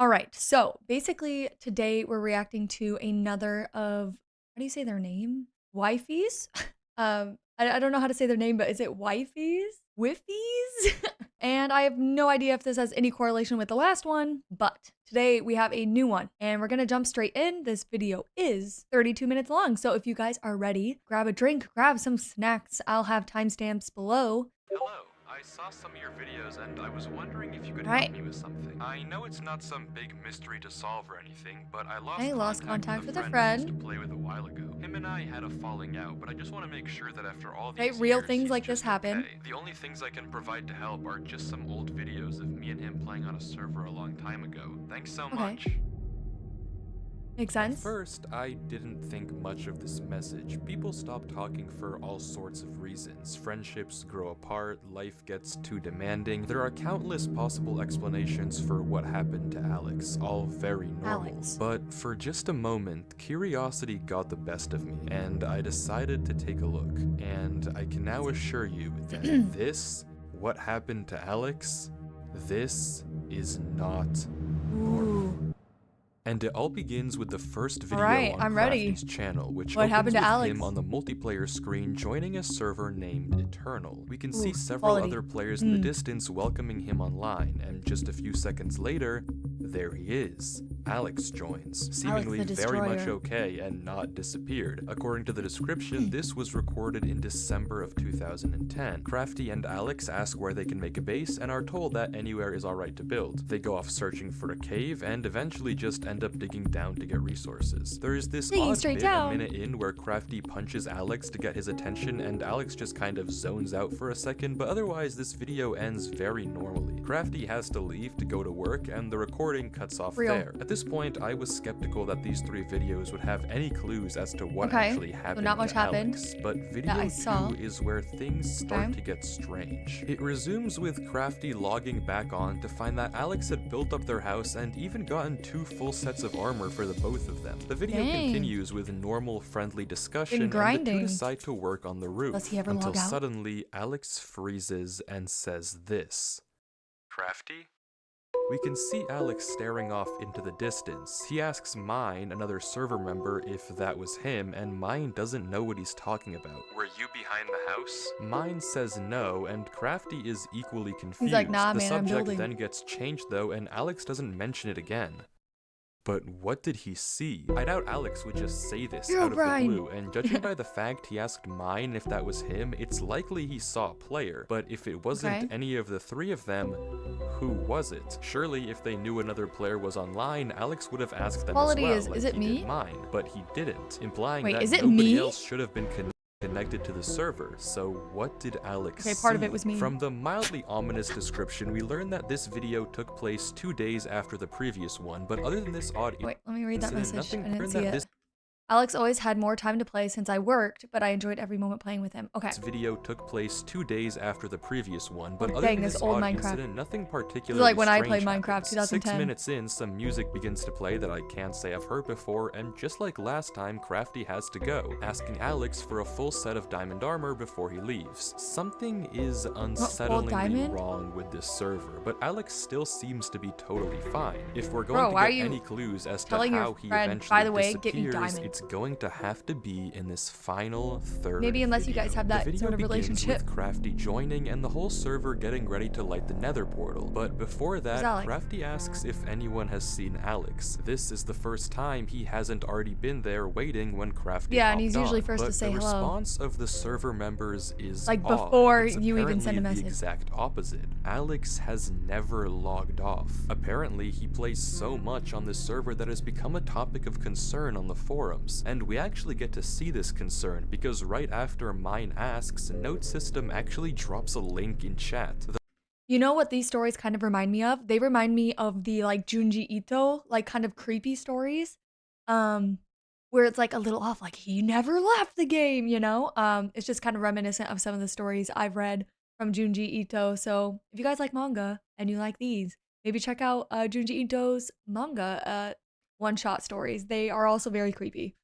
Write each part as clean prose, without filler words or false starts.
All right, so basically today we're reacting to another of, how do you say their name? Wifies? I don't know how to say their name, but is it Wifies? Wifies? And I have no idea if this has any correlation with the last one, but today we have a new one and we're gonna jump straight in. This video is 32 minutes long, so if you guys are ready, grab a drink, grab some snacks. I'll have timestamps below. Hello, I saw some of your videos and I was wondering if you could All help right, me with something. I know it's not some big mystery to solve or anything, but I I lost lost contact contact with a with a friend I used to friend. play with a while ago. Him and I had a falling out, but I just want to make sure that after all Okay, these real years, things he's like this just happen. okay. The only things I can provide to help are just some old videos of me and him playing on a server a long time ago. Thanks so Okay, much. makes At sense. first, I didn't think much of this message. People stop talking for all sorts of reasons. Friendships grow apart, life gets too demanding. There are countless possible explanations for what happened to Alex, all very normal. Alex. But for just a moment, curiosity got the best of me, and I decided to take a look. And I can now assure you that what happened to Alex, this is not normal. Ooh. And it all begins with the first All video right, on I'm ready. Crafty's channel, which What opens happened to with him Alex? on the multiplayer screen joining a server named Eternal. We can see Ooh, several quality. other players in the distance welcoming him online, and just a few seconds later, there he is. Alex joins, Alex seemingly the very much Destroyer. okay and not disappeared. According to the description, this was recorded in December of 2010. Crafty and Alex ask where they can make a base and are told that anywhere is alright to build. They go off searching for a cave and eventually just end up digging down to get resources. There is this Digging odd straight bit down. a minute in where Crafty punches Alex to get his attention and Alex just kind of zones out for a second, but otherwise this video ends very normally. Crafty has to leave to go to work and the recording cuts off Real. there. At this point, I was skeptical that these three videos would have any clues as to what Okay, actually so happened not much to happened Alex, but that video I saw. 2 is where things start Okay. to get strange. It resumes with Crafty logging back on to find that Alex had built up their house and even gotten 2 full sets of armor for the both of them. The video Dang. continues with normal friendly discussion and the grinding. two decide to work on the roof Does he ever until log out? suddenly Alex freezes and says this. Crafty? We can see Alex staring off into the distance. He asks Mine, another server member, if that was him, and Mine doesn't know what he's talking about. Were you behind the house? Mine says no, and Crafty is equally confused. He's like, nah, the man, I'm subject building. then gets changed though, and Alex doesn't mention it again. But what did he see? I doubt Alex would just say this out of the blue, and judging by the fact he asked Mine if that was him, it's likely he saw a player. But if it wasn't any of the three of them, who was it? Surely if they knew another player was online, Alex would have asked them Quality as well, is like it he me? did Mine, but he didn't, implying Wait, that is it nobody me? else should have been connected to the server. So what did Alex see? Part of it was me. From the mildly ominous description, we learn that this video took place 2 days after the previous one, but other than this odd Wait, let me read that incident, message. I nothing didn't that see it. this Alex always had more time to play since I worked, but I enjoyed every moment playing with him. Okay. This video took place 2 days after the previous one, but other dang, than this this old odd Minecraft. incident, nothing particularly This is like when I played strange Minecraft happens. 6 2010. minutes in, some music begins to play that I can't say I've heard before, and just like last time, Crafty has to go, asking Alex for a full set of diamond armor before he leaves. Something is unsettlingly wrong with this server, but Alex still seems to be totally fine. If we're going to get any clues as to how he eventually disappears, it's going to have to be in this final third Maybe unless video. you guys have that the video sort of begins relationship. with Crafty joining and the whole server getting ready to light the nether portal. But before that, Crafty asks if anyone has seen Alex. This is the first time he hasn't already been there waiting when Crafty and he's usually on. first to say the hello. response of the server members is like odd. before It's you even send a apparently message. the exact opposite. Alex has never logged off. Apparently, he plays so much on this server that has become a topic of concern on the forums, and we actually get to see this concern because right after Mine asks, Note System actually drops a link in chat. You know what these stories kind of remind me of? They remind me of the like Junji Ito, like kind of creepy stories. Where it's like a little off, like he never left the game, you know? It's just kind of reminiscent of some of the stories I've read from Junji Ito. So if you guys like manga and you like these, maybe check out Junji Ito's manga one-shot stories. They are also very creepy.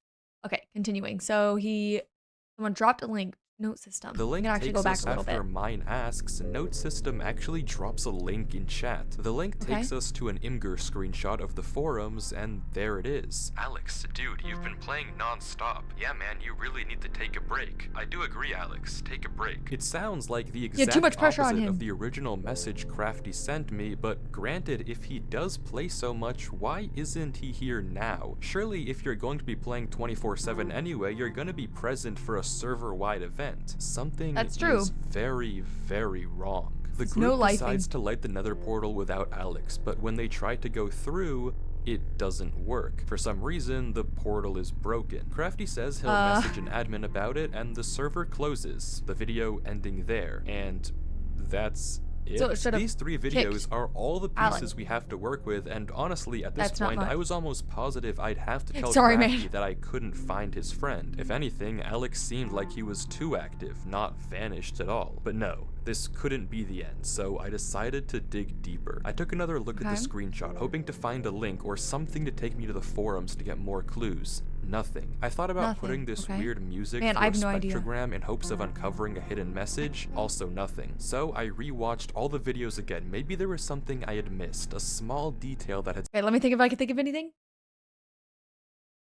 Okay, continuing. So someone dropped a link Note system. The I'm link gonna actually takes go back us a little after bit. mine asks, Note System actually drops a link in chat. The link Okay. takes us to an Imgur screenshot of the forums, and there it is. Alex, dude, you've been playing non-stop. Yeah, man, you really need to take a break. I do agree, Alex. Take a break. It sounds like the exact too much pressure on opposite him. of the original message Crafty sent me, but granted, if he does play so much, why isn't he here now? Surely, if you're going to be playing 24/7 anyway, you're gonna be present for a server-wide event. Something That's true. is very, very wrong. The It's group no lifing. decides to light the nether portal without Alex, but when they try to go through, it doesn't work. For some reason, the portal is broken. Crafty says he'll message an admin about it, and the server closes, the video ending there. And that's it. So it should've These 3 videos are all the Alan. pieces we have to work with, and honestly, at this That's not point, much. I was almost positive I'd have to tell Sorry, Crafty man. that I couldn't find his friend. If anything, Alex seemed like he was too active, not vanished at all. But no, this couldn't be the end, so I decided to dig deeper. I took another look at the screenshot, hoping to find a link or something to take me to the forums to get more clues. Nothing. I thought about putting this weird music Man, for I a have no idea. spectrogram in hopes of uncovering a hidden message. Also nothing. So I rewatched all the videos again. Maybe there was something I had missed, a small detail that had Okay, let me think if I can think of anything.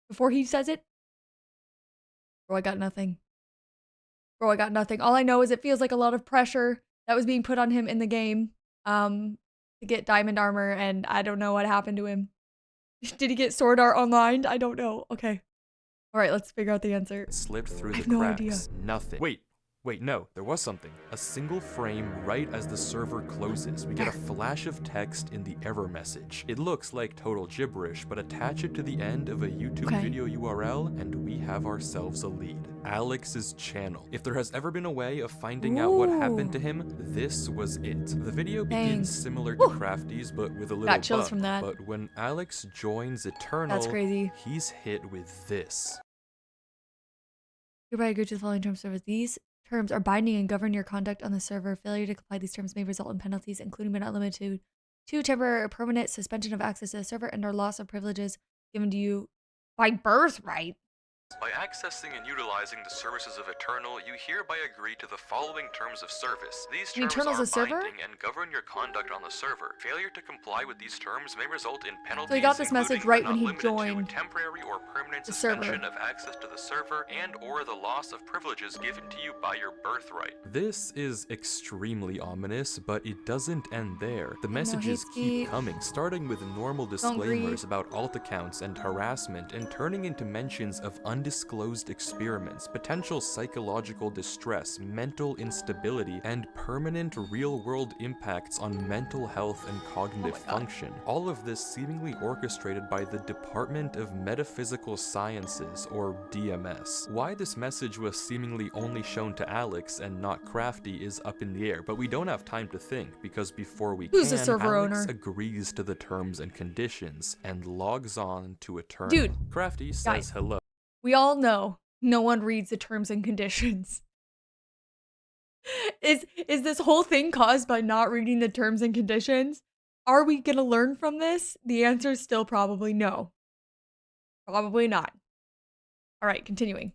Before he says it. Bro, I got nothing. Bro, I got nothing. All I know is it feels like a lot of pressure that was being put on him in the game to get diamond armor, and I don't know what happened to him. Did he get sword art online? I don't know. Okay. All right, let's figure out the answer. slipped through I the have no cracks. idea. Nothing. Wait, no, there was something. A single frame right as the server closes. We get a flash of text in the error message. It looks like total gibberish, but attach it to the end of a YouTube video URL and we have ourselves a lead. Alex's channel. If there has ever been a way of finding out what happened to him, this was it. The video begins similar to Crafty's, but with a little Got chills bug. from that. But when Alex joins Eternal, That's crazy. he's hit with this. Hereby agree to the following terms of service. These terms are binding and govern your conduct on the server. Failure to comply these terms may result in penalties, including but not limited to temporary or permanent suspension of access to the server and or loss of privileges given to you by birthright. By accessing and utilizing the services of Eternal, you hereby agree to the following terms of service. These terms Eternal's are a server? binding and govern your conduct on the server. Failure to comply with these terms may result in penalties. So he got this message including, right but when he not limited to, joined temporary or permanent the suspension server. of access to the server and or the loss of privileges given to you by your birthright. This is extremely ominous, but it doesn't end there. The messages keep coming, starting with normal disclaimers about alt accounts and harassment and turning into mentions of undisclosed experiments, potential psychological distress, mental instability, and permanent real-world impacts on mental health and cognitive function. All of this seemingly orchestrated by the Department of Metaphysical Sciences, or DMS. Why this message was seemingly only shown to Alex and not Crafty is up in the air, but we don't have time to think, because before we Who's the server Alex owner? agrees to the terms and conditions and logs on to Eternal. Dude, Crafty says guys. hello. We all know no one reads the terms and conditions. Is this whole thing caused by not reading the terms and conditions? Are we gonna learn from this? The answer is still probably no. Probably not. All right, continuing.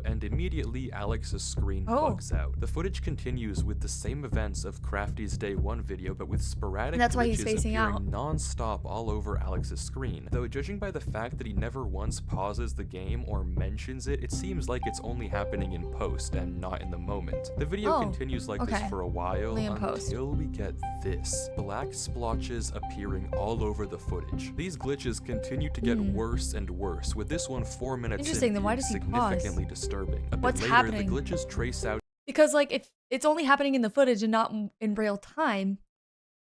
And immediately Alex's screen bugs out. The footage continues with the same events of Crafty's Day 1 video, but with sporadic That's why he's glitches facing appearing out. non-stop all over Alex's screen. Though judging by the fact that he never once pauses the game or mentions it, it seems like it's only happening in post and not in the moment. The video continues like this for a while until we get this. Black splotches appearing all over the footage. These glitches continue to get worse and worse, with this one 4 minutes Interesting, in then why being does he significantly disturbing. A bit What's later, happening? the glitches trace out Because like if it's only happening in the footage and not in real time,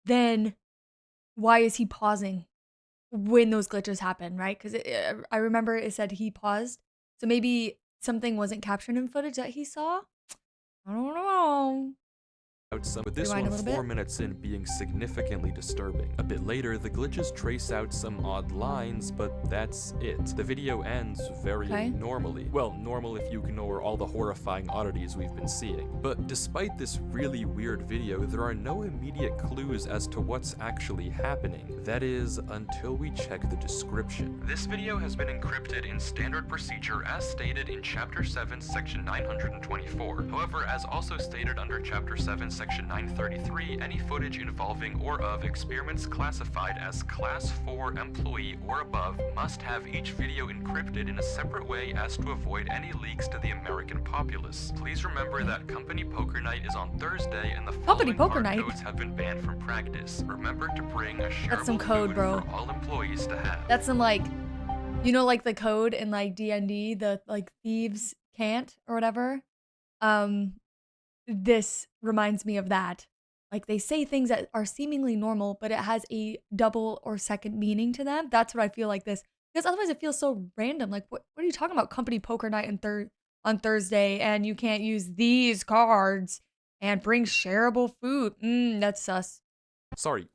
then why is he pausing when those glitches happen, right? Because I remember it said he paused. So maybe something wasn't captured in footage that he saw? I don't know. some, with this Rewind one a little 4 bit. minutes in being significantly disturbing. A bit later, the glitches trace out some odd lines, but that's it. The video ends very normally. Well, normal if you ignore all the horrifying oddities we've been seeing. But despite this really weird video, there are no immediate clues as to what's actually happening. That is, until we check the description. This video has been encrypted in standard procedure as stated in Chapter 7, Section 924. However, as also stated under Chapter 7, Section 933, any footage involving or of experiments classified as Class 4 employee or above must have each video encrypted in a separate way as to avoid any leaks to the American populace. Please remember that Company Poker Night is on Thursday and the following hard codes have been banned from practice. Remember to bring a shareable some code, food bro. for all employees to have. That's some like, you know, like the code in like D&D, the like thieves can't or whatever. This reminds me of that. Like they say things that are seemingly normal, but it has a double or second meaning to them. That's what I feel like this. Because otherwise it feels so random. Like what are you talking about? Company Poker Night on Thursday and you can't use these cards and bring shareable food. That's sus. Sorry.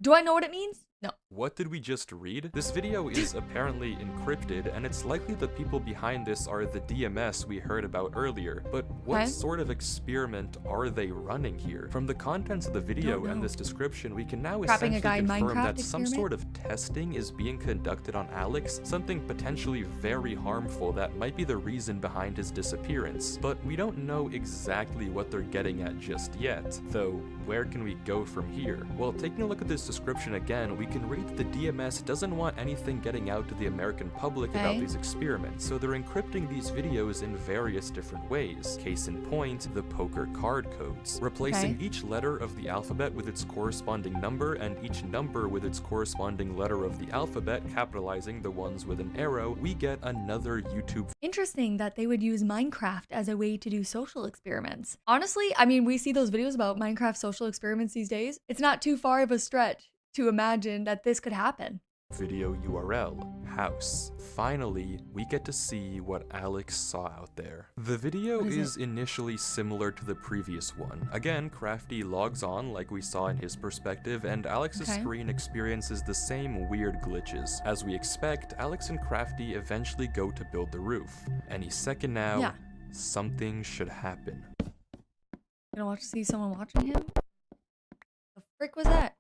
Do I know what it means? No. What did we just read? This video is apparently encrypted, and it's likely the people behind this are the DMS we heard about earlier. But what sort of experiment are they running here? From the contents of the video and this description, we can now essentially confirm that some sort of testing is being conducted on Alex, something potentially very harmful that might be the reason behind his disappearance. But we don't know exactly what they're getting at just yet. Though, where can we go from here? Well, taking a look at this description again, we can read that the DMS doesn't want anything getting out to the American public about these experiments, so they're encrypting these videos in various different ways. Case in point, the poker card codes. Replacing each letter of the alphabet with its corresponding number and each number with its corresponding letter of the alphabet, capitalizing the ones with an arrow, we get another YouTube. Interesting that they would use Minecraft as a way to do social experiments. Honestly, I mean, we see those videos about Minecraft social experiments these days. It's not too far of a stretch to imagine that this could happen. Video URL, house. Finally, we get to see what Alex saw out there. The video is initially similar to the previous one. Again, Crafty logs on like we saw in his perspective, and Alex's screen experiences the same weird glitches. As we expect, Alex and Crafty eventually go to build the roof. Any second now, something should happen. Gonna see someone watching him? The frick was that?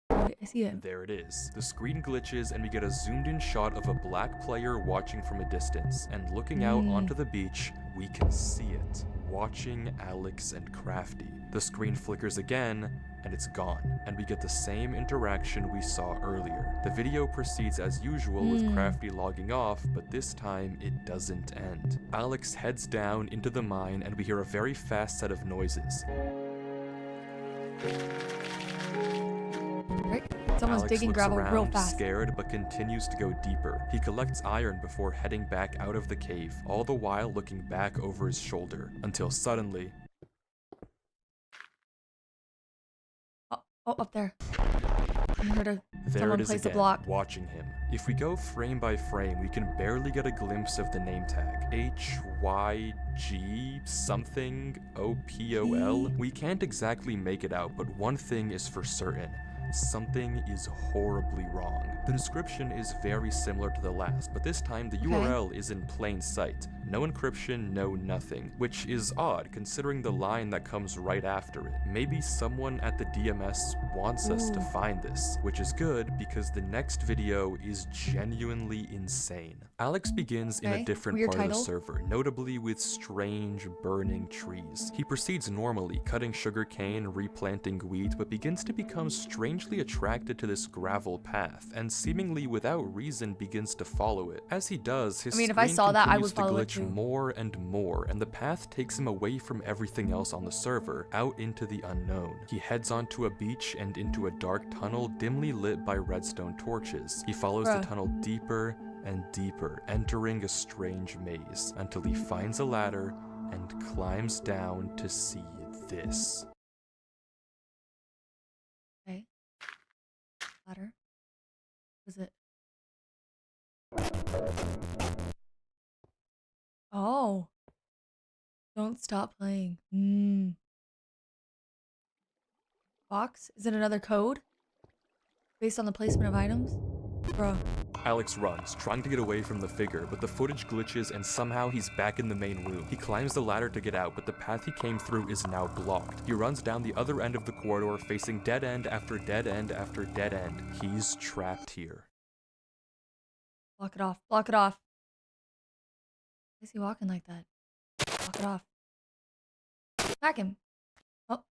I see it. There it is. The screen glitches and we get a zoomed in shot of a black player watching from a distance, and looking out onto the beach, we can see it, watching Alex and Crafty. The screen flickers again, and it's gone, and we get the same interaction we saw earlier. The video proceeds as usual with Crafty logging off, but this time it doesn't end. Alex heads down into the mine and we hear a very fast set of noises. Someone's digging gravel real fast. Scared, but continues to go deeper. He collects iron before heading back out of the cave, all the while looking back over his shoulder, until suddenly... Oh, up there. I heard there it is again, watching him. If we go frame by frame, we can barely get a glimpse of the name tag. HYG something OPOL. We can't exactly make it out, but one thing is for certain. Something is horribly wrong. The description is very similar to the last, but this time the URL is in plain sight. No encryption, no nothing, which is odd considering the line that comes right after it. Maybe someone at the DMS wants us to find this, which is good because the next video is genuinely insane. Alex begins in a different part of the server, notably with strange burning trees. He proceeds normally, cutting sugarcane, replanting wheat, but begins to become strangely attracted to this gravel path, and seemingly without reason begins to follow it. As he does, his screen continues to glitch more and more, and the path takes him away from everything else on the server, out into the unknown. He heads onto a beach and into a dark tunnel dimly lit by redstone torches. He follows the tunnel deeper and deeper, entering a strange maze, until he finds a ladder and climbs down to see this. Okay. Ladder. What is it? Oh. Don't stop playing. box? Is it another code? Based on the placement of items? Bro. Alex runs, trying to get away from the figure, but the footage glitches and somehow he's back in the main room. He climbs the ladder to get out, but the path he came through is now blocked. He runs down the other end of the corridor, facing dead end after dead end after dead end. He's trapped here. Block it off. Block it off. Why is he walking like that? Block it off. Smack him. Oh.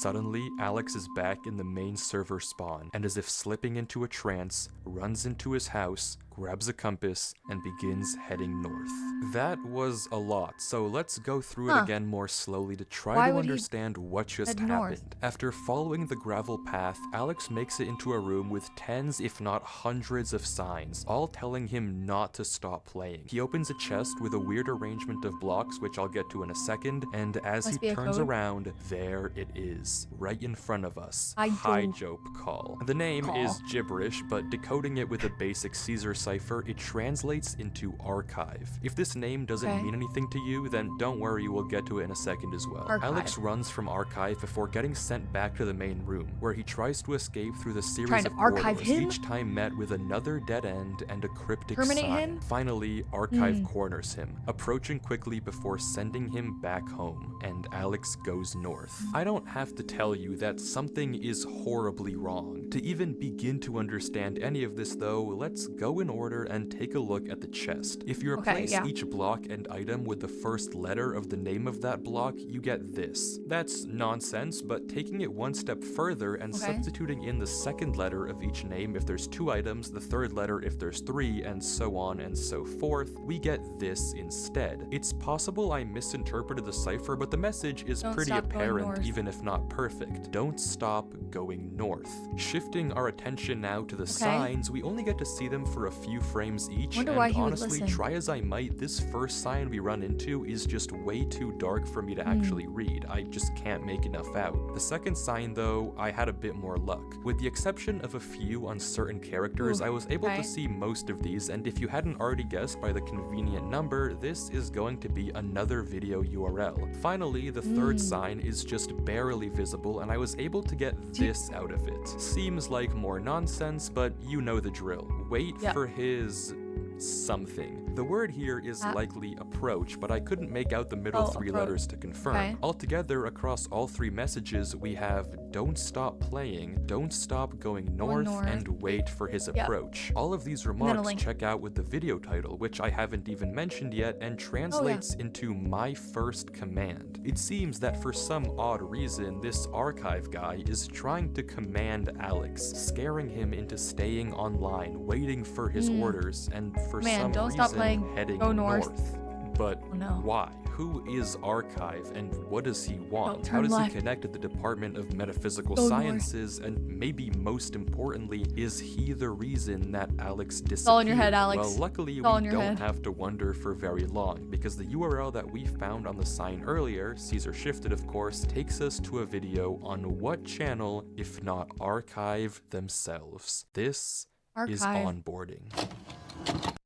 Suddenly, Alex is back in the main server spawn, and as if slipping into a trance, runs into his house, grabs a compass, and begins heading north. That was a lot, so let's go through it again more slowly to try to understand what just happened. After following the gravel path, Alex makes it into a room with tens if not hundreds of signs, all telling him not to stop playing. He opens a chest with a weird arrangement of blocks, which I'll get to in a second, and as he turns around, there it is, right in front of us. Hijope call. The name is gibberish, but decoding it with a basic Caesar cipher, it translates into archive. If this name doesn't mean anything to you, then don't worry, we'll get to it in a second as well. Alex runs from archive before getting sent back to the main room, where he tries to escape through the series of corridors, each time met with another dead end and a cryptic sign. Finally, archive corners him, approaching quickly before sending him back home, and Alex goes north. I don't have to tell you that something is horribly wrong. To even begin to understand any of this though, let's go in order and take a look at the chest. If you replace each block and item with the first letter of the name of that block, you get this. That's nonsense, but taking it one step further and substituting in the second letter of each name if there's 2 items, the third letter if there's 3, and so on and so forth, we get this instead. It's possible I misinterpreted the cipher, but the message is pretty apparent, even if not perfect. Don't stop going north. Shifting our attention now to the signs, we only get to see them for a few frames each, and honestly, try as I might, this first sign we run into is just way too dark for me to actually read. I just can't make enough out. The second sign though, I had a bit more luck. With the exception of a few uncertain characters, I was able to see most of these, and if you hadn't already guessed by the convenient number, this is going to be another video URL. Finally, the third sign is just barely visible, and I was able to get this out of it. Seems like more nonsense, but you know the drill. Wait for his something. The word here is likely approach, but I couldn't make out the middle 3 letters to confirm. Altogether, across all 3 messages, we have don't stop playing, don't stop going north, and wait for his approach. All of these remarks check out with the video title, which I haven't even mentioned yet, and translates into my first command. It seems that for some odd reason, this archive guy is trying to command Alex, scaring him into staying online, waiting for his orders, and for some reason heading north. But why? Who is Archive, and what does he want? How does he connect to the Department of Metaphysical Sciences? And maybe most importantly, is he the reason that Alex disappeared? It's all in your head, Alex. Well, luckily we don't have to wonder for very long, because the URL that we found on the sign earlier, Caesar shifted of course, takes us to a video on what channel, if not Archive themselves. This is onboarding.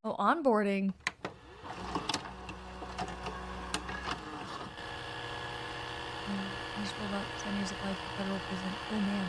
Oh, onboarding. About 10 years of life in federal prison. Oh man.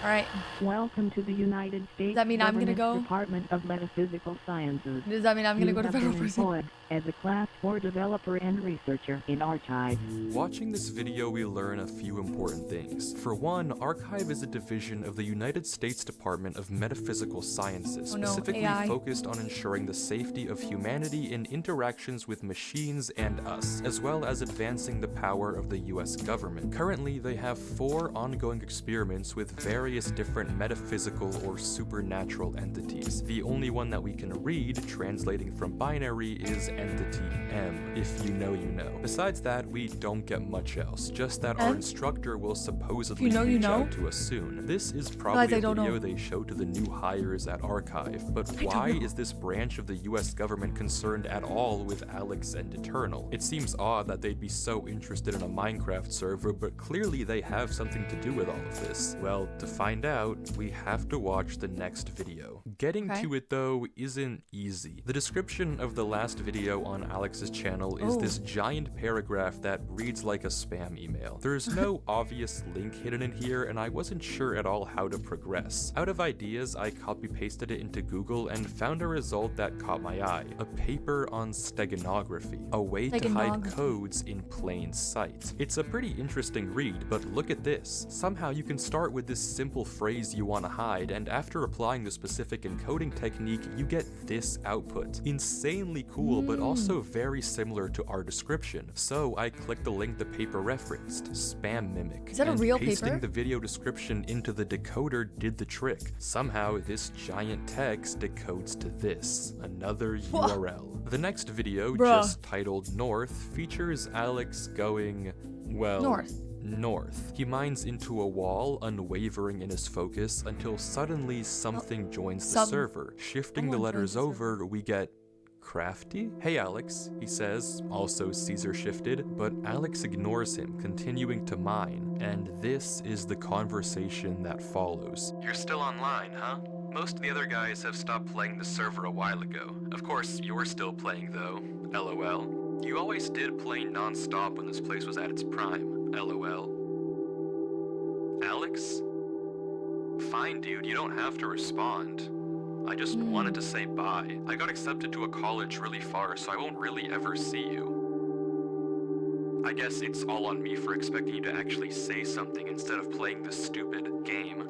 All right. Welcome to the United States Does that mean I'm gonna go? Department of Metaphysical Sciences. Does that mean I'm gonna go to federal prison? As a Class 4 developer and researcher in Archive. Watching this video, we learn a few important things. For one, Archive is a division of the United States Department of Metaphysical Sciences, specifically focused on ensuring the safety of humanity in interactions with machines and us, as well as advancing the power of the US government. Currently, they have 4 ongoing experiments with various different metaphysical or supernatural entities. The only one that we can read, translating from binary, is Entity M. If you know, you know. Besides that, we don't get much else, just that our instructor will supposedly reach out to us soon. This is probably a video they show to the new hires at Archive, but why is this branch of the US government concerned at all with Alex and Eternal? It seems odd that they'd be so interested in a Minecraft server, but clearly they have something to do with all of this. Well, to find find out, we have to watch the next video. Getting to it though isn't easy. The description of the last video on Alex's channel is this giant paragraph that reads like a spam email. There's no obvious link hidden in here, and I wasn't sure at all how to progress. Out of ideas, I copy-pasted it into Google and found a result that caught my eye. A paper on steganography, a way to hide codes in plain sight. It's a pretty interesting read, but look at this. Somehow you can start with this simple phrase you want to hide, and after applying the specific encoding technique, you get this output. Insanely cool, but also very similar to our description. So I clicked the link the paper referenced, Spam Mimic. Is that a real pasting paper? the video description into the decoder did the trick. Somehow this giant text decodes to this, another URL. The next video, just titled North, features Alex going, well, north. He mines into a wall, unwavering in his focus, until suddenly something joins the server. Shifting the letters over, we get Crafty? Hey Alex, he says, also Caesar shifted, but Alex ignores him, continuing to mine, and this is the conversation that follows. You're still online, huh? Most of the other guys have stopped playing the server a while ago. Of course, you're still playing though, LOL. You always did play non-stop when this place was at its prime, LOL. Alex? Fine dude, you don't have to respond. I just wanted to say bye. I got accepted to a college really far, so I won't really ever see you. I guess it's all on me for expecting you to actually say something instead of playing this stupid game.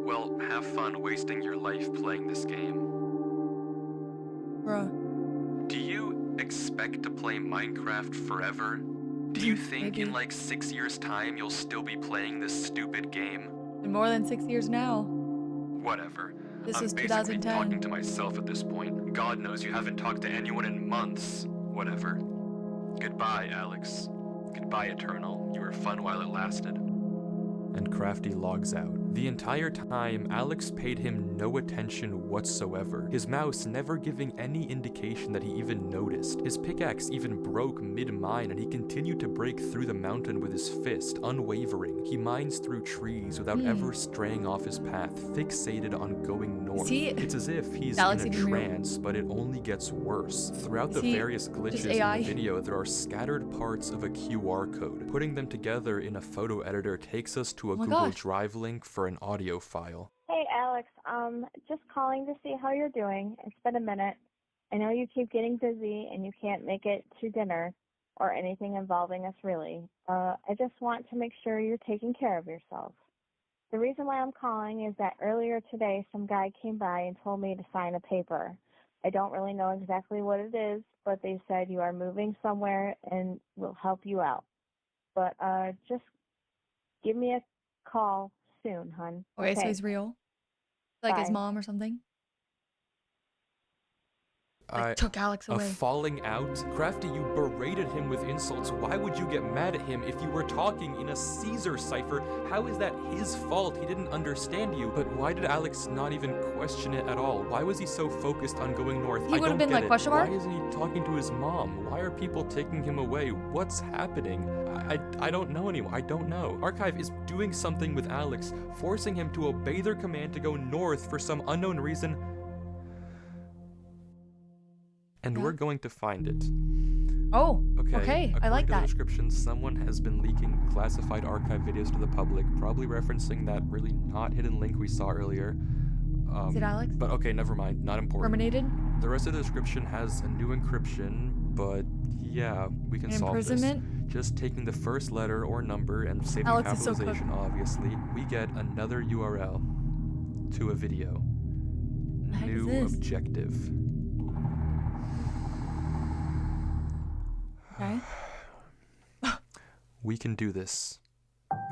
Well, have fun wasting your life playing this game. Do you expect to play Minecraft forever? Do you think in like 6 years' time you'll still be playing this stupid game? In more than 6 years now. Whatever. This is I'm basically 2010. talking to myself at this point. God knows you haven't talked to anyone in months. Whatever. Goodbye, Alex. Goodbye, Eternal. You were fun while it lasted. And Crafty logs out. The entire time, Alex paid him no attention whatsoever, his mouse never giving any indication that he even noticed. His pickaxe even broke mid-mine, and he continued to break through the mountain with his fist, unwavering. He mines through trees without ever straying off his path, fixated on going north. It's as if he's in a trance, but it only gets worse. Throughout the various glitches in the video, there are scattered parts of a QR code. Putting them together in a photo editor takes us to a Google Drive link for an audio file. Hey Alex, just calling to see how you're doing. It's been a minute. I know you keep getting busy and you can't make it to dinner or anything involving us really. I just want to make sure you're taking care of yourself. The reason why I'm calling is that earlier today some guy came by and told me to sign a paper. I don't really know exactly what it is, but they said you are moving somewhere and we'll help you out. But just give me a call soon, hun. Okay, so he's real? Like his Bye. mom or something? Like took Alex away. A falling out? Crafty, you berated him with insults. Why would you get mad at him if you were talking in a Caesar cipher? How is that his fault? He didn't understand you. But why did Alex not even question it at all? Why was he so focused on going north? He would have been like, question mark? Why isn't he talking to his mom? Why are people taking him away? What's happening? I don't know anymore. I don't know. Archive is doing something with Alex, forcing him to obey their command to go north for some unknown reason. And we're going to find it. Oh, okay. I like According to the that. description, someone has been leaking classified archive videos to the public, probably referencing that really not hidden link we saw earlier. Is it Alex? But okay, never mind. Not important. Terminated? The rest of the description has a new encryption, but yeah, we can solve this. Imprisonment? Just taking the first letter or number and saving Alex is so capitalization, obviously, we get another URL to a video. New objective. Okay. We can do this.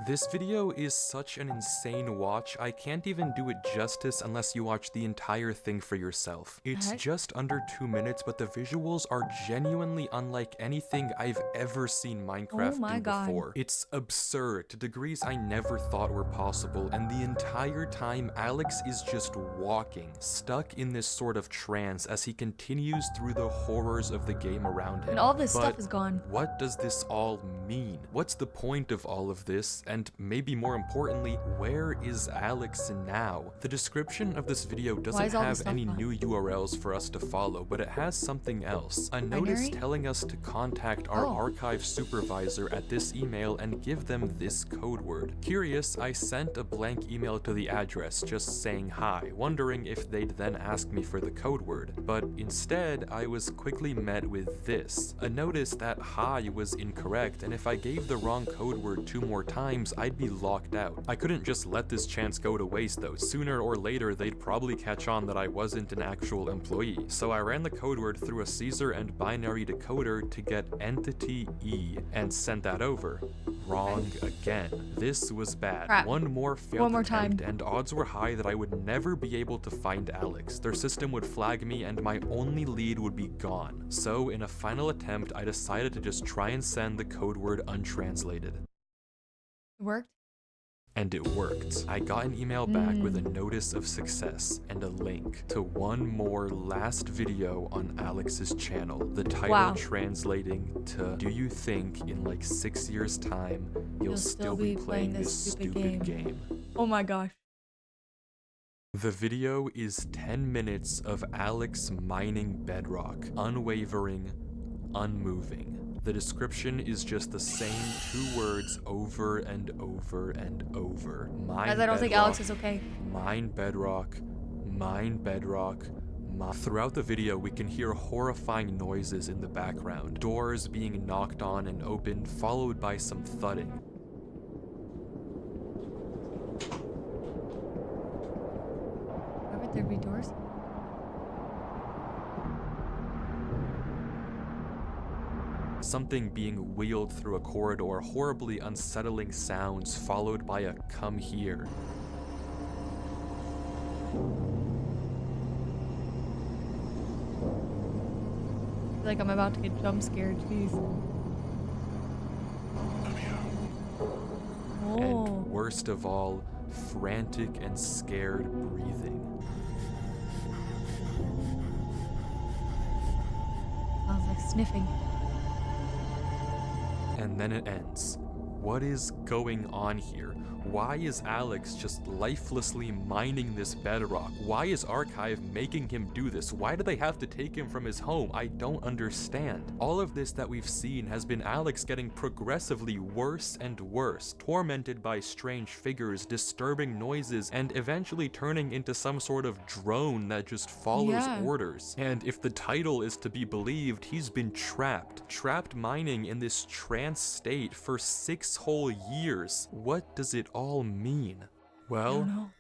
This video is such an insane watch, I can't even do it justice unless you watch the entire thing for yourself. It's just under 2 minutes, but the visuals are genuinely unlike anything I've ever seen Minecraft do before. It's absurd to degrees I never thought were possible, and the entire time Alex is just walking, stuck in this sort of trance as he continues through the horrors of the game around him. And all this stuff is gone. What does this all mean? What's the point of all of this? And maybe more importantly, where is Alex now? The description of this video doesn't have any new URLs for us to follow, but it has something else. A notice telling us to contact our archive supervisor at this email and give them this code word. Curious, I sent a blank email to the address just saying hi, wondering if they'd then ask me for the code word. But instead, I was quickly met with this. A notice that hi was incorrect, and if I gave the wrong code word 2 more times, I'd be locked out. I couldn't just let this chance go to waste though. Sooner or later, they'd probably catch on that I wasn't an actual employee. So I ran the code word through a Caesar and binary decoder to get entity E and sent that over. Wrong again. This was bad. Crap. One more failed attempt, time. and odds were high that I would never be able to find Alex. Their system would flag me and my only lead would be gone. So in a final attempt, I decided to just try and send the code word untranslated. It worked? And it worked. I got an email back with a notice of success and a link to one more last video on Alex's channel. The title translating to, do you think in like 6 years time, you'll still be playing this stupid game? Oh my gosh. The video is 10 minutes of Alex mining bedrock, unwavering, unmoving. The description is just the same 2 words over and over and over. Guys, I don't think Alex is okay. Mine bedrock, mine bedrock. Throughout the video, we can hear horrifying noises in the background. Doors being knocked on and opened, followed by some thudding. Why would there be doors? Something being wheeled through a corridor, horribly unsettling sounds, followed by a come here. I feel like I'm about to get jump scared, jeez. And worst of all, frantic and scared breathing. Sounds like sniffing. And then it ends. What is going on here? Why is Alex just lifelessly mining this bedrock? Why is Archive making him do this? Why do they have to take him from his home? I don't understand. All of this that we've seen has been Alex getting progressively worse and worse, tormented by strange figures, disturbing noises, and eventually turning into some sort of drone that just follows orders. And if the title is to be believed, he's been trapped mining in this trance state for 6 whole years. What does it all mean? Well,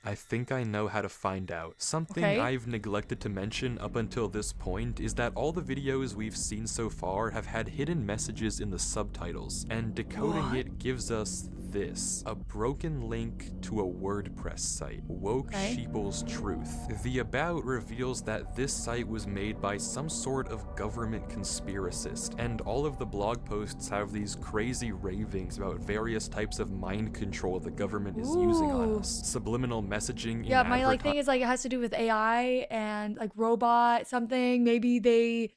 I think I know how to find out. Something I've neglected to mention up until this point is that all the videos we've seen so far have had hidden messages in the subtitles, and decoding it gives us this. A broken link to a WordPress site, Woke Sheeple's Truth. The about reveals that this site was made by some sort of government conspiracist, and all of the blog posts have these crazy ravings about various types of mind control the government is using on us. Subliminal messaging. Yeah, my like thing is like it has to do with AI and like robot something. Maybe they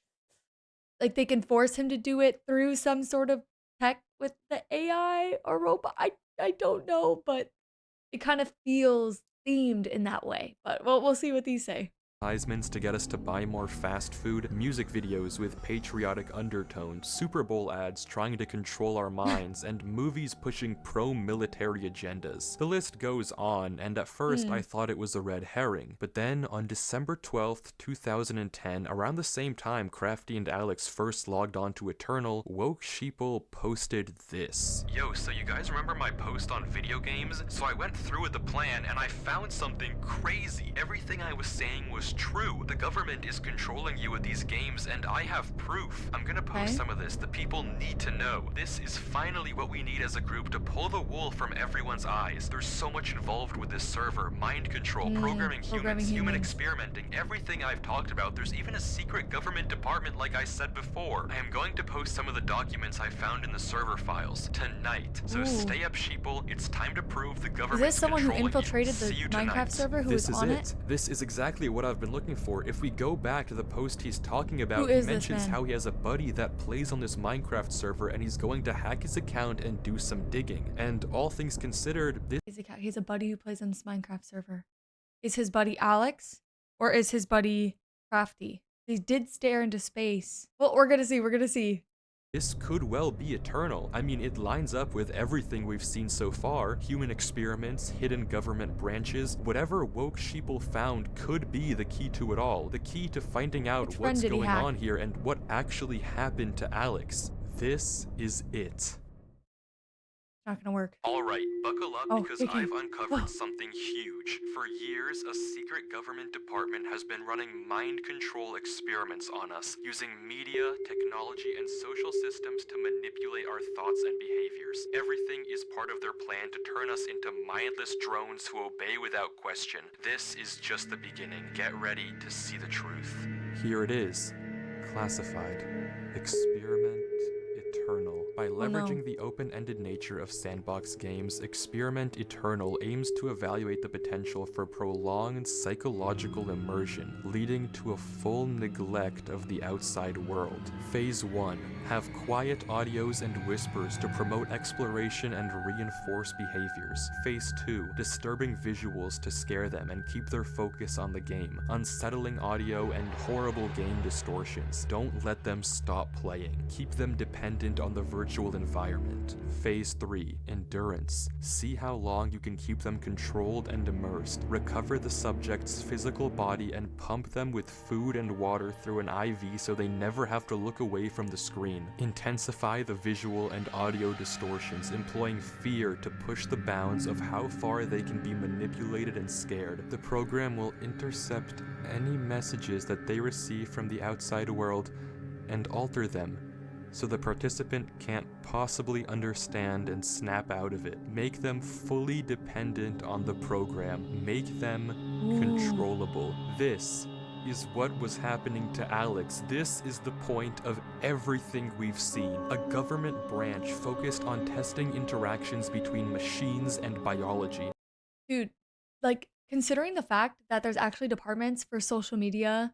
can force him to do it through some sort of tech with the AI or robot. I don't know, but it kind of feels themed in that way. But we'll see what these say. Advertisements to get us to buy more fast food, music videos with patriotic undertones, Super Bowl ads trying to control our minds, and movies pushing pro-military agendas. The list goes on, and at first I thought it was a red herring. But then on December 12th, 2010, around the same time Crafty and Alex first logged on to Eternal, Woke Sheeple posted this. Yo, so you guys remember my post on video games? So I went through with the plan and I found something crazy. Everything I was saying was true. The government is controlling you with these games and I have proof. I'm gonna post some of this. The people need to know. This is finally what we need as a group to pull the wool from everyone's eyes. There's so much involved with this server. Mind control, programming humans, human experimenting, everything I've talked about. There's even a secret government department like I said before. I am going to post some of the documents I found in the server files tonight. So stay up, sheeple. It's time to prove the government. Is this someone who infiltrated the Minecraft server who was on it? This is exactly what I've I've been looking for. If we go back to the post he's talking about, he is this mentions man? how he has a buddy that plays on this Minecraft server and he's going to hack his account and do some digging. And all things considered, this He has a buddy who plays on this Minecraft server. Is his buddy Alex? Or is his buddy Crafty? He did stare into space. Well, we're gonna see. We're gonna see. This could well be eternal. I mean, it lines up with everything we've seen so far. Human experiments, hidden government branches, whatever woke sheeple found could be the key to it all. The key to finding out Which friend what's did he going hack? on here and what actually happened to Alex. This is it. Not gonna work. Alright, buckle up Oh, because okay. I've uncovered Whoa. something huge. For years, a secret government department has been running mind control experiments on us, using media, technology, and social systems to manipulate our thoughts and behaviors. Everything is part of their plan to turn us into mindless drones who obey without question. This is just the beginning. Get ready to see the truth. Here it is. Classified. Experiment Eternal. By leveraging the open-ended nature of sandbox games, Experiment Eternal aims to evaluate the potential for prolonged psychological immersion, leading to a full neglect of the outside world. Phase 1. Have quiet audios and whispers to promote exploration and reinforce behaviors. Phase 2. Disturbing visuals to scare them and keep their focus on the game. Unsettling audio and horrible game distortions. Don't let them stop playing. Keep them dependent on the virtual environment. Phase 3. Endurance. See how long you can keep them controlled and immersed. Recover the subject's physical body and pump them with food and water through an IV so they never have to look away from the screen. Intensify the visual and audio distortions, employing fear to push the bounds of how far they can be manipulated and scared. The program will intercept any messages that they receive from the outside world and alter them, so the participant can't possibly understand and snap out of it. Make them fully dependent on the program. Make them controllable. This is what was happening to Alex. This is the point of everything we've seen. A government branch focused on testing interactions between machines and biology. Dude, like, considering the fact that there's actually departments for social media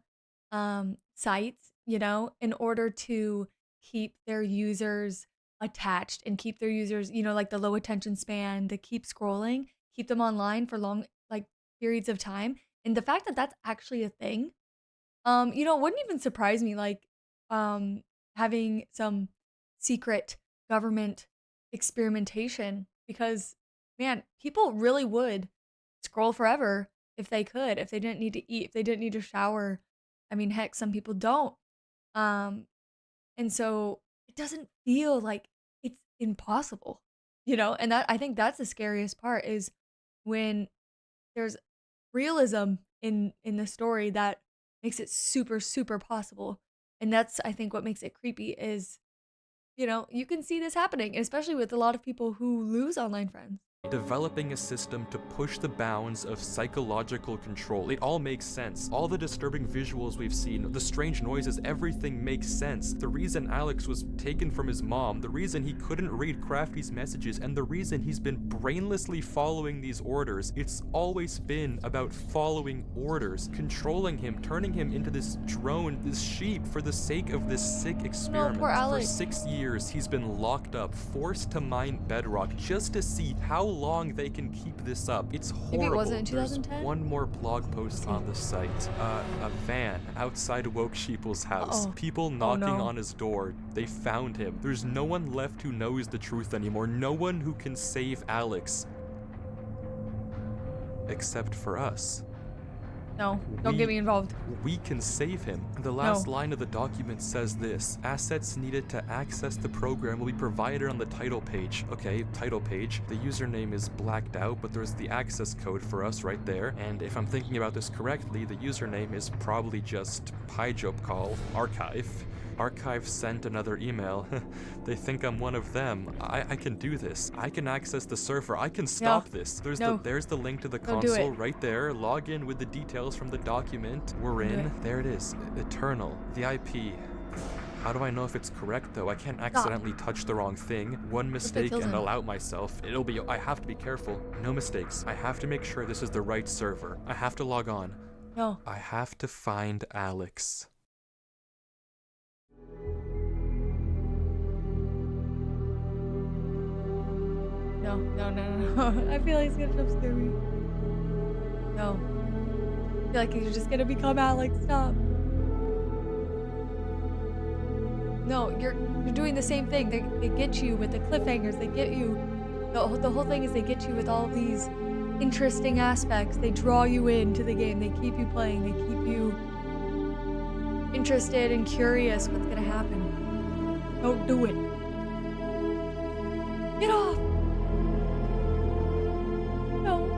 sites, you know, in order to keep their users attached and keep their users, you know, like the low attention span, to keep scrolling, keep them online for long, like, periods of time. And the fact that that's actually a thing, you know, it wouldn't even surprise me, like, having some secret government experimentation, because, man, people really would scroll forever if they could, if they didn't need to eat, if they didn't need to shower. I mean, heck, some people don't. And so it doesn't feel like it's impossible, you know? And that, I think that's the scariest part, is when there's realism in the story that makes it super, super possible. And that's, I think, what makes it creepy is, you know, you can see this happening, especially with a lot of people who lose online friends. Developing a system to push the bounds of psychological control. It all makes sense. All the disturbing visuals we've seen, the strange noises, everything makes sense. The reason Alex was taken from his mom, the reason he couldn't read Crafty's messages, and the reason he's been brainlessly following these orders, it's always been about following orders, controlling him, turning him into this drone, this sheep, for the sake of this sick experiment. poor For Alex. 6 years, he's been locked up, forced to mine bedrock, just to see how long they can keep this up. It's horrible. Maybe it wasn't in There's 2010? one more blog post on the site. A van outside Woke Sheeple's house. Uh-oh. People knocking no. on his door. They found him. There's no one left who knows the truth anymore. No one who can save Alex. Except for us. No, don't get me involved. We can save him. The last line of the document says this: assets needed to access the program will be provided on the title page. Okay, title page. The username is blacked out, but there's the access code for us right there. And if I'm thinking about this correctly, the username is probably just pijopcall archive. Archive sent another email. They think I'm one of them. I can do this. I can access the server. I can stop this. There's the link to the console right there. Log in with the details from the document. We're in. There it is. Eternal. The IP. How do I know if it's correct though? I can't accidentally touch the wrong thing. One mistake and I'll out myself. I have to be careful. No mistakes. I have to make sure this is the right server. I have to log on. No. I have to find Alex. No, no, no, no. I feel like he's gonna jump scare me. No. I feel like he's just gonna become Alex. Stop. No, you're doing the same thing. They get you with the cliffhangers. They get you. The whole thing is they get you with all these interesting aspects. They draw you into the game. They keep you playing. They keep you interested and curious what's gonna happen. Don't do it. Get off. No.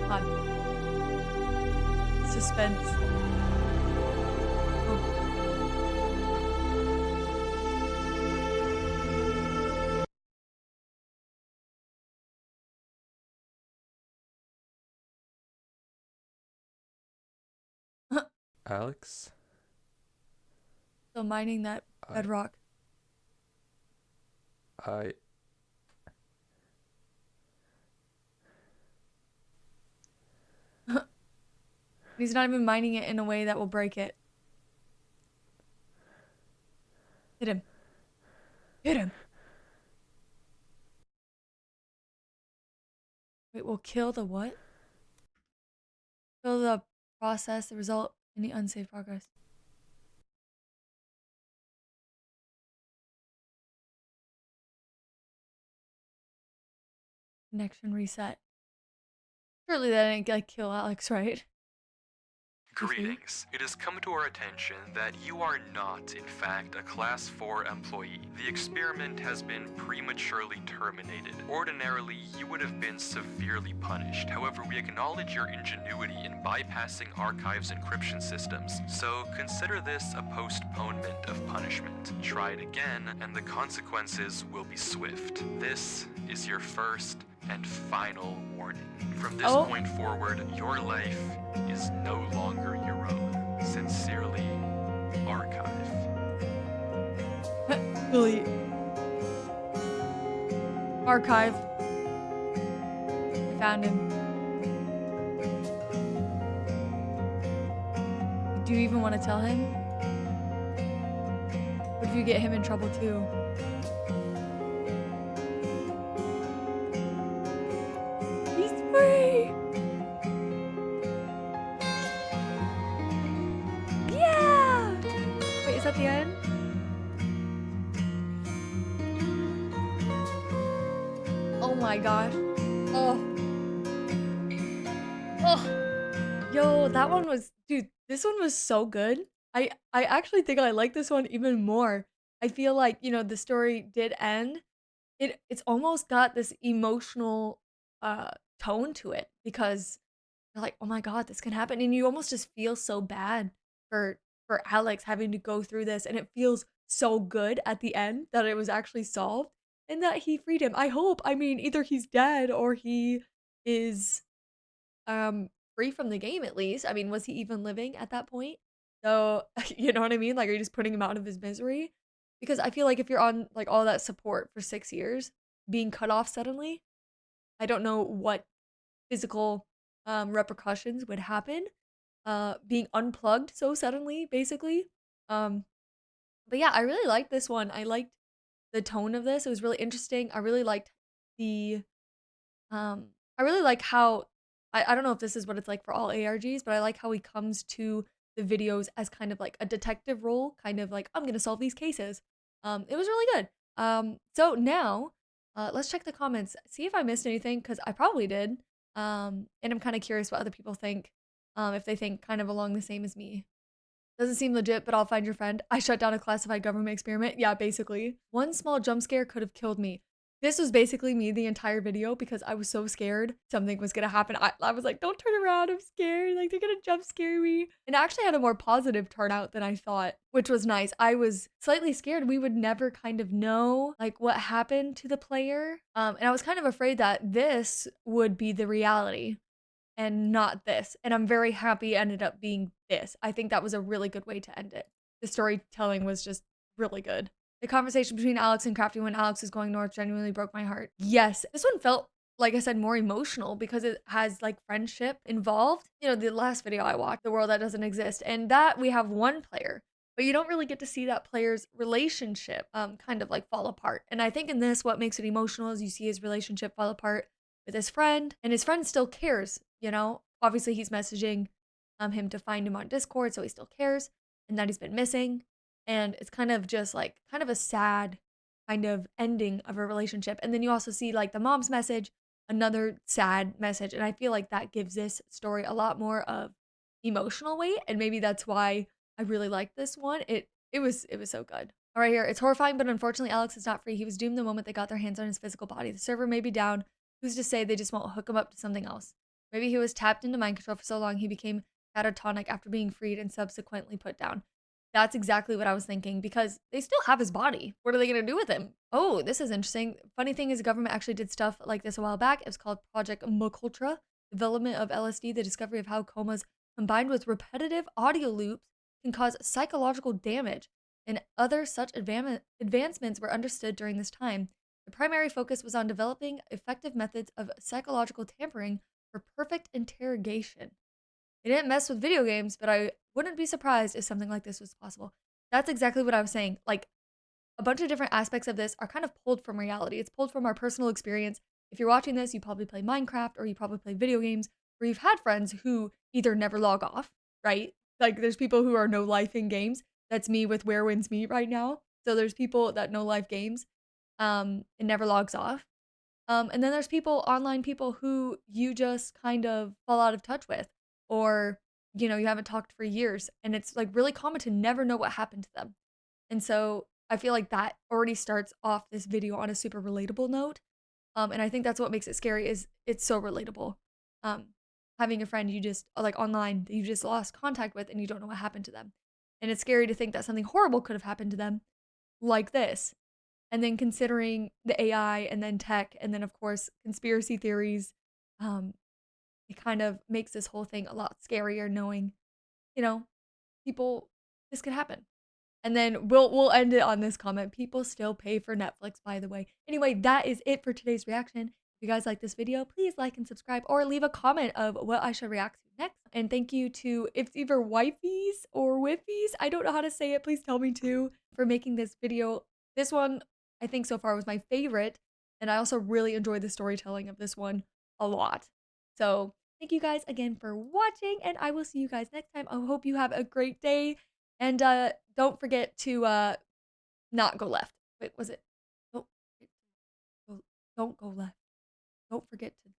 God. Suspense. Oh. Alex? Still mining that bedrock. He's not even mining it in a way that will break it. Hit him. Hit him. Wait, we'll kill the what? Kill the process, the result, any unsaved progress. Connection reset. Surely that didn't like kill Alex, right? Greetings. It has come to our attention that you are not, in fact, a Class 4 employee. The experiment has been prematurely terminated. Ordinarily, you would have been severely punished. However, we acknowledge your ingenuity in bypassing Archive's encryption systems, so consider this a postponement of punishment. Try it again, and the consequences will be swift. This is your first and final warning. From this point forward, your life is no longer your own. Sincerely, Archive. Really. Archive. I found him. Do you even want to tell him? What if you get him in trouble too? He's free! Yeah! Wait, is that the end? Oh my gosh. Oh. Oh. Yo, that one was, dude, this one was so good. I actually think I like this one even more. I feel like, you know, the story did end. It's almost got this emotional tone to it because you're like, oh my God, this can happen. And you almost just feel so bad for Alex having to go through this. And it feels so good at the end that it was actually solved and that he freed him. I hope. I mean, either he's dead or he is free from the game at least. I mean, was he even living at that point? So, you know what I mean? Like, are you just putting him out of his misery? Because I feel like if you're on like all that support for 6 years, being cut off suddenly, I don't know what physical repercussions would happen. Being unplugged so suddenly, basically. But yeah, I really liked this one. I liked the tone of this. It was really interesting. I really liked the I really like how I don't know if this is what it's like for all ARGs, but I like how he comes to the videos as kind of like a detective role, kind of like I'm gonna solve these cases. It was really good. So now let's check the comments, see if I missed anything because I probably did. And I'm kind of curious what other people think, if they think kind of along the same as me. Doesn't seem legit, but I'll find your friend. I shut down a classified government experiment. Yeah, basically. One small jump scare could have killed me. This was basically me the entire video because I was so scared something was gonna happen. I was like, don't turn around, I'm scared. Like, they're gonna jump scare me. And I actually had a more positive turnout than I thought, which was nice. I was slightly scared we would never kind of know like what happened to the player. And I was kind of afraid that this would be the reality and not this. And I'm very happy it ended up being this. I think that was a really good way to end it. The storytelling was just really good. The conversation between Alex and Crafty when Alex was going north genuinely broke my heart. Yes, this one felt like I said, more emotional because it has like friendship involved. You know, the last video I watched, The World That Doesn't Exist, and that we have one player, but you don't really get to see that player's relationship kind of like fall apart. And I think in this, what makes it emotional is you see his relationship fall apart with his friend, and his friend still cares, you know? Obviously, he's messaging him to find him on Discord, so he still cares, and that he's been missing. And it's kind of just like kind of a sad kind of ending of a relationship. And then you also see like the mom's message, another sad message. And I feel like that gives this story a lot more of emotional weight. And maybe that's why I really like this one. It was so good. All right, here. It's horrifying, but unfortunately Alex is not free. He was doomed the moment they got their hands on his physical body. The server may be down. Who's to say they just won't hook him up to something else? Maybe he was tapped into mind control for so long he became catatonic after being freed and subsequently put down. That's exactly what I was thinking because they still have his body. What are they going to do with him? Oh, this is interesting. Funny thing is, the government actually did stuff like this a while back. It was called Project Mokultra, development of LSD, the discovery of how comas combined with repetitive audio loops can cause psychological damage. And other such advancements were understood during this time. The primary focus was on developing effective methods of psychological tampering for perfect interrogation. They didn't mess with video games, but I wouldn't be surprised if something like this was possible. That's exactly what I was saying. Like, a bunch of different aspects of this are kind of pulled from reality. It's pulled from our personal experience. If you're watching this, you probably play Minecraft or you probably play video games, or you've had friends who either never log off, right? Like, there's people who are no life in games. That's me with Where Winds Meet right now. So there's people that no life games and never logs off. And then there's people, online people who you just kind of fall out of touch with, or, you know, you haven't talked for years. And it's like really common to never know what happened to them. And so I feel like that already starts off this video on a super relatable note. And I think that's what makes it scary is it's so relatable. Um, Having a friend you just like online that you just lost contact with and you don't know what happened to them. And it's scary to think that something horrible could have happened to them like this. And then considering the AI and then tech and then of course conspiracy theories, um, it kind of makes this whole thing a lot scarier knowing, you know, people this could happen. And then we'll end it on this comment. People still pay for Netflix, by the way. Anyway, that is it for today's reaction. If you guys like this video, please like and subscribe or leave a comment of what I should react to next. And thank you to it's either Wifies or Wifies. I don't know how to say it. Please tell me too for making this video. This one I think so far was my favorite. And I also really enjoyed the storytelling of this one a lot. So thank you guys again for watching and I will see you guys next time. I hope you have a great day. And don't forget to not go left. Wait, was it? Don't don't go left. Don't forget to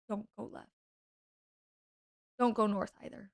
don't go left. Don't go north either.